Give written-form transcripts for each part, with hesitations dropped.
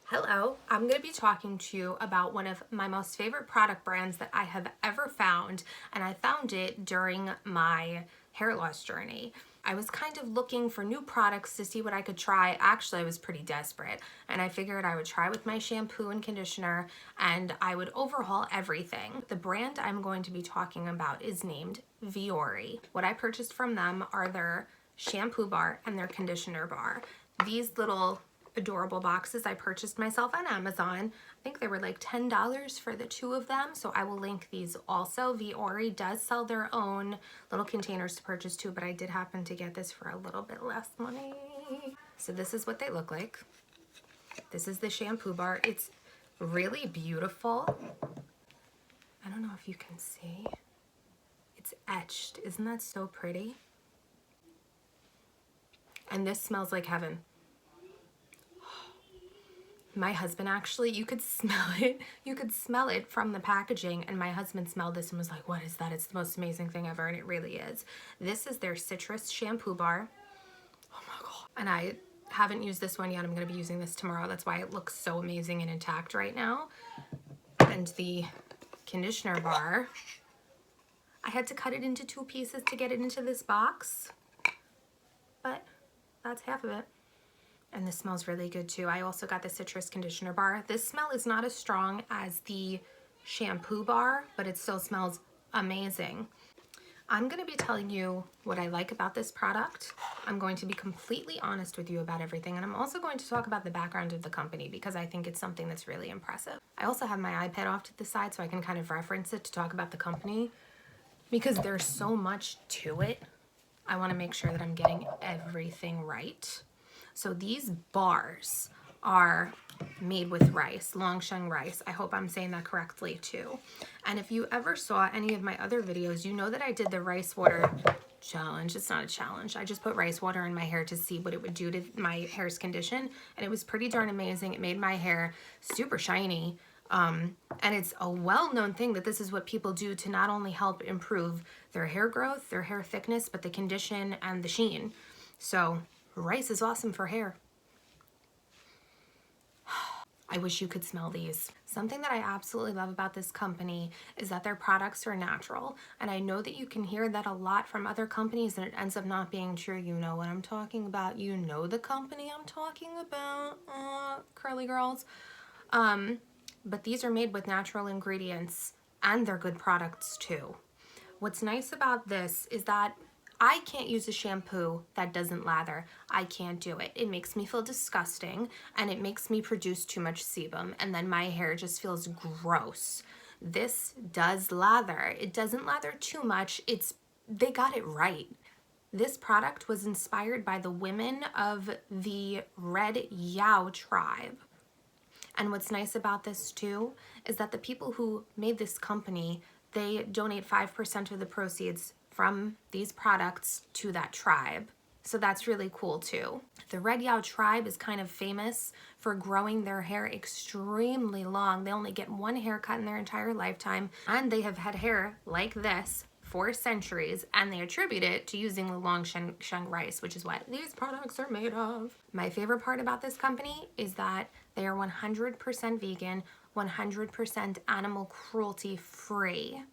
Hello, I'm going to be talking to you about one of my most favorite product brands that I have ever found, and I found it during my hair loss journey. I was kind of looking for new products to see what I could try. Actually, I was pretty desperate, and I figured I would try with my shampoo and conditioner, and I would overhaul everything. The brand I'm going to be talking about is named VIORI. What I purchased from them are their shampoo bar and their conditioner bar. These little adorable boxes I purchased myself on Amazon. I think they were like $10 for the two of them, so I will link these also. VIORI does sell their own little containers to purchase too, but I did happen to get this for a little bit less money. So this is what they look like. This is the shampoo bar. It's really beautiful. I don't know if you can see. It's etched. Isn't that so pretty? And this smells like heaven. My husband actually, you could smell it. You could smell it from the packaging, and my husband smelled this and was like, what is that? It's the most amazing thing ever, and it really is. This is their citrus shampoo bar. Oh my God. And I haven't used this one yet. I'm gonna be using this tomorrow. That's why it looks so amazing and intact right now. And the conditioner bar, I had to cut it into 2 pieces to get it into this box, but that's half of it. And this smells really good too. I also got the citrus conditioner bar. This smell is not as strong as the shampoo bar, but it still smells amazing. I'm going to be telling you what I like about this product. I'm going to be completely honest with you about everything. And I'm also going to talk about the background of the company because I think it's something that's really impressive. I also have my iPad off to the side so I can kind of reference it to talk about the company because there's so much to it. I want to make sure that I'm getting everything right. So these bars are made with rice, Longshan rice. I hope I'm saying that correctly too. And if you ever saw any of my other videos, you know that I did the rice water challenge. It's not a challenge. I just put rice water in my hair to see what it would do to my hair's condition. And it was pretty darn amazing. It made my hair super shiny. And it's a well-known thing that this is what people do to not only help improve their hair growth, their hair thickness, but the condition and the sheen. So rice is awesome for hair. I wish you could smell these. Something that I absolutely love about this company is that their products are natural. And I know that you can hear that a lot from other companies and it ends up not being true. You know what I'm talking about. You know the company I'm talking about, curly girls. But these are made with natural ingredients and they're good products too. What's nice about this is that I can't use a shampoo that doesn't lather. I can't do it. It makes me feel disgusting and it makes me produce too much sebum and then my hair just feels gross. This does lather. It doesn't lather too much. They got it right. This product was inspired by the women of the Red Yao tribe. And what's nice about this too is that the people who made this company, they donate 5% of the proceeds from these products to that tribe. So that's really cool too. The Red Yao tribe is kind of famous for growing their hair extremely long. They only get one haircut in their entire lifetime, and they have had hair like this for centuries, and they attribute it to using the Longshan rice, which is what these products are made of. My favorite part about this company is that they are 100% vegan, 100% animal cruelty free.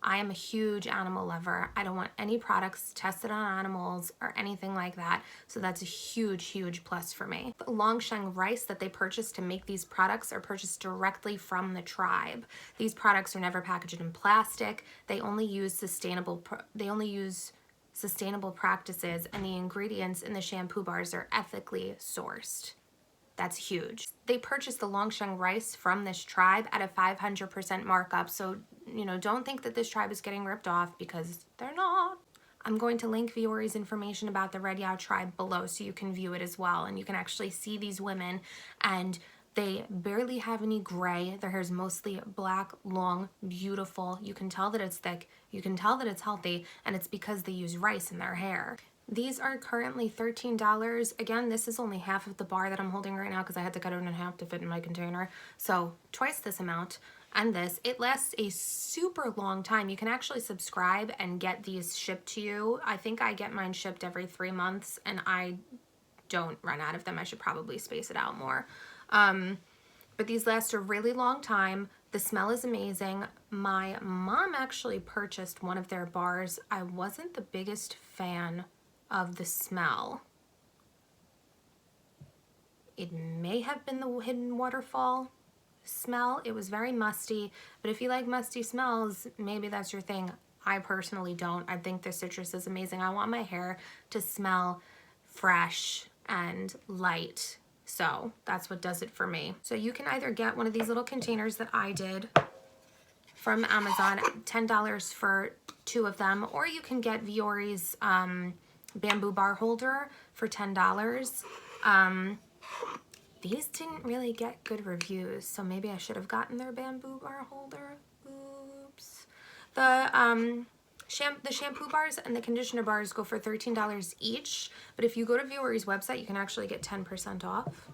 I am a huge animal lover. I don't want any products tested on animals or anything like that. So that's a huge, huge plus for me. The Longshan rice that they purchased to make these products are purchased directly from the tribe. These products are never packaged in plastic. They only use sustainable practices, and the ingredients in the shampoo bars are ethically sourced. That's huge. They purchased the Longshan rice from this tribe at a 500% markup. So, don't think that this tribe is getting ripped off because they're not. I'm going to link VIORI's information about the Red Yao tribe below so you can view it as well. And you can actually see these women, and they barely have any gray. Their hair is mostly black, long, beautiful. You can tell that it's thick. You can tell that it's healthy, and it's because they use rice in their hair. These are currently $13. Again, this is only half of the bar that I'm holding right now because I had to cut it in half to fit in my container. So twice this amount. And this, it lasts a super long time. You can actually subscribe and get these shipped to you. I think I get mine shipped every 3 months and I don't run out of them. I should probably space it out more. But these last a really long time. The smell is amazing. My mom actually purchased one of their bars. I wasn't the biggest fan of the smell. It may have been the hidden waterfall smell. It was very musty, but if you like musty smells, maybe that's your thing. I personally don't. I think the citrus is amazing. I want my hair to smell fresh and light. So that's what does it for me. So you can either get one of these little containers that I did from Amazon, $10 for 2 of them, or you can get VIORI's bamboo bar holder for $10. These didn't really get good reviews, so maybe I should have gotten their bamboo bar holder. Oops. The shampoo bars and the conditioner bars go for $13 each, but if you go to VIORI's website, you can actually get 10% off.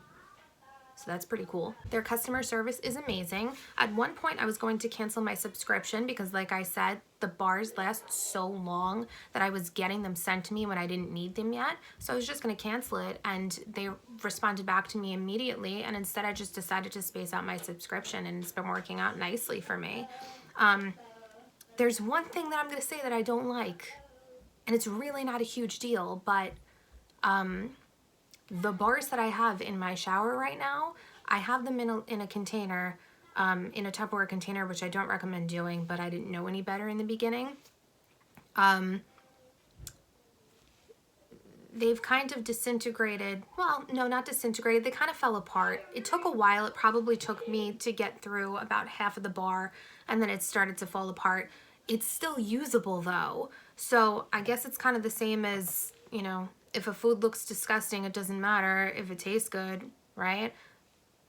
So that's pretty cool. Their customer service is amazing. At one point, I was going to cancel my subscription because, like I said, the bars last so long that I was getting them sent to me when I didn't need them yet. So I was just going to cancel it, and they responded back to me immediately. And instead, I just decided to space out my subscription, and it's been working out nicely for me. There's one thing that I'm going to say that I don't like, and it's really not a huge deal, but the bars that I have in my shower right now, I have them in a container, in a Tupperware container, which I don't recommend doing, but I didn't know any better in the beginning. They've kind of disintegrated. Well, no, not disintegrated. They kind of fell apart. It took a while. It probably took me to get through about half of the bar, and then it started to fall apart. It's still usable though. So I guess it's kind of the same as, you know, if a food looks disgusting, it doesn't matter if it tastes good, right?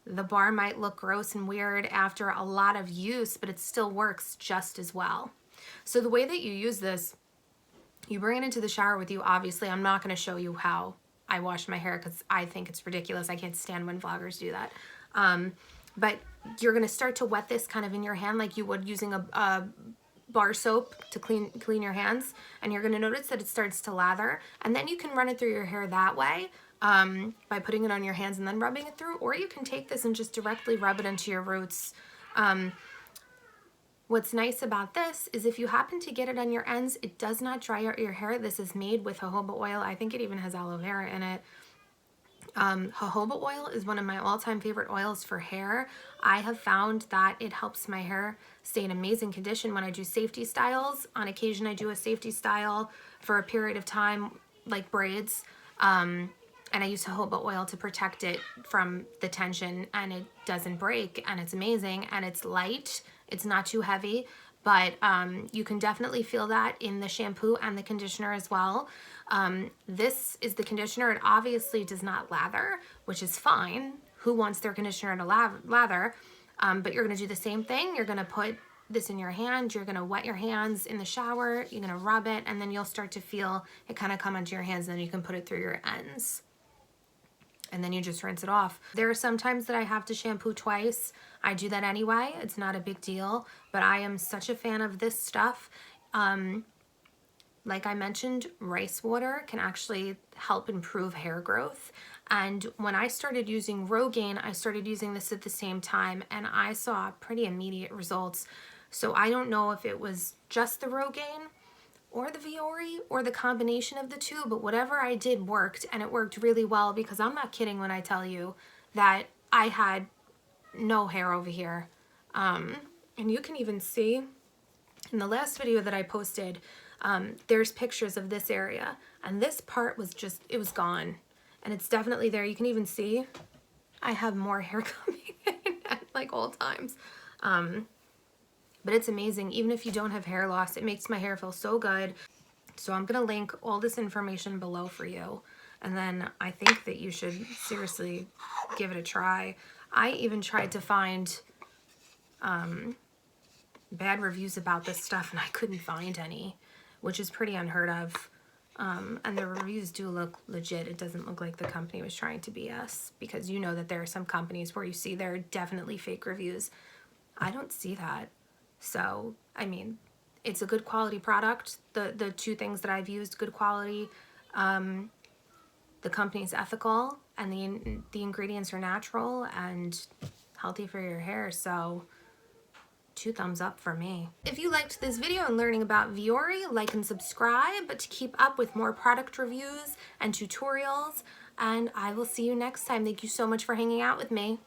The bar might look gross and weird after a lot of use, but it still works just as well. So the way that you use this, you bring it into the shower with you. Obviously, I'm not going to show you how I wash my hair because I think it's ridiculous. I can't stand when vloggers do that. But you're going to start to wet this kind of in your hand like you would using a bar soap to clean your hands, and you're going to notice that it starts to lather, and then you can run it through your hair that way by putting it on your hands and then rubbing it through, or you can take this and just directly rub it into your roots. What's nice about this is if you happen to get it on your ends, it does not dry out your hair. This is made with jojoba oil. I think it even has aloe vera in it. Jojoba oil is one of my all-time favorite oils for hair. I have found that it helps my hair stay in amazing condition when I do safety styles. On occasion, I do a safety style for a period of time, like braids, and I use jojoba oil to protect it from the tension, and it doesn't break, and it's amazing, and it's light. It's not too heavy, but you can definitely feel that in the shampoo and the conditioner as well. This is the conditioner. It obviously does not lather, which is fine. Who wants their conditioner to lather? But you're going to do the same thing. You're going to put this in your hand. You're going to wet your hands in the shower. You're going to rub it, and then you'll start to feel it kind of come onto your hands, and then you can put it through your ends. And then you just rinse it off. There are some times that I have to shampoo twice. I do that anyway. It's not a big deal, but I am such a fan of this stuff. Like I mentioned, rice water can actually help improve hair growth. And when I started using Rogaine, I started using this at the same time, and I saw pretty immediate results. So I don't know if it was just the Rogaine or the VIORI or the combination of the two, but whatever I did worked, and it worked really well, because I'm not kidding when I tell you that I had no hair over here. And you can even see in the last video that I posted, there's pictures of this area, and this part was just, it was gone, and it's definitely there. You can even see I have more hair coming in at like all times. But it's amazing. Even if you don't have hair loss, it makes my hair feel so good. So I'm gonna link all this information below for you, and then I think that you should seriously give it a try. I even tried to find bad reviews about this stuff, and I couldn't find any, which is pretty unheard of. And the reviews do look legit. It doesn't look like the company was trying to BS, because you know that there are some companies where you see there are definitely fake reviews. I don't see that. So, I mean, it's a good quality product. The two things that I've used, good quality. The company's ethical, and the ingredients are natural and healthy for your hair, so 2 thumbs up for me. If you liked this video and learning about VIORI, like and subscribe to keep up with more product reviews and tutorials, and I will see you next time. Thank you so much for hanging out with me.